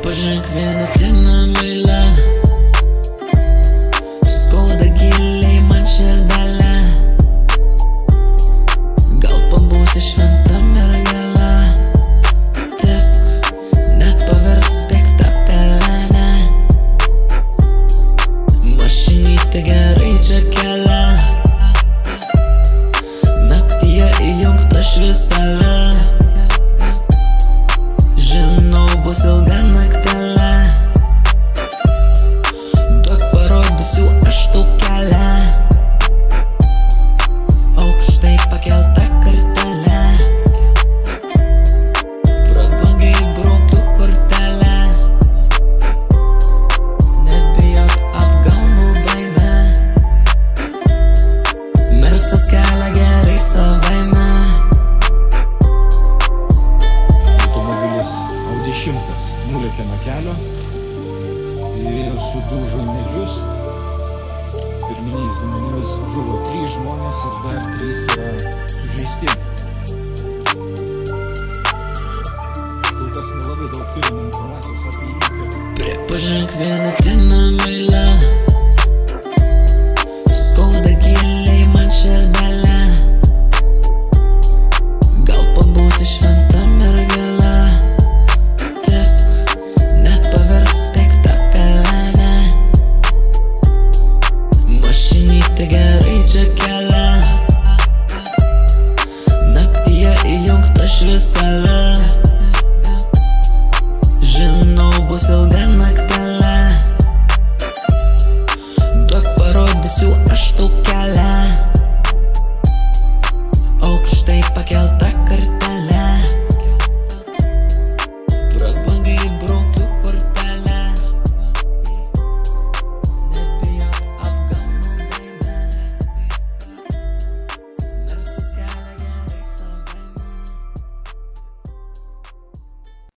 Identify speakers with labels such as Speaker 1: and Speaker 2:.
Speaker 1: Pripažink vienetinę meilę, skauda giliai man širdelę. Gal pabūsi šventa mergelė, tik nepaversk piktą pelenę. Mašinytė gerai čia kelia, naktyje įjungta švieselė. Žinau, bus ilga naktelė, duok parodysiu aš tau kelią. Aukštai pakelta kartelė, prabangiai braukiu kortelę. Nebijok, apgaunu baimę, Mersas kelia gerai savaime.
Speaker 2: Audi 100 nulėkė nuo kelio ir sudužo medžius. Pirminiais duomenimis žuvo 3 žmonės ir dar 3 yra sužeisti. Kol kas nelabai daug turime informacijos apie įvykį.
Speaker 1: Pripažink vienetinę meilę,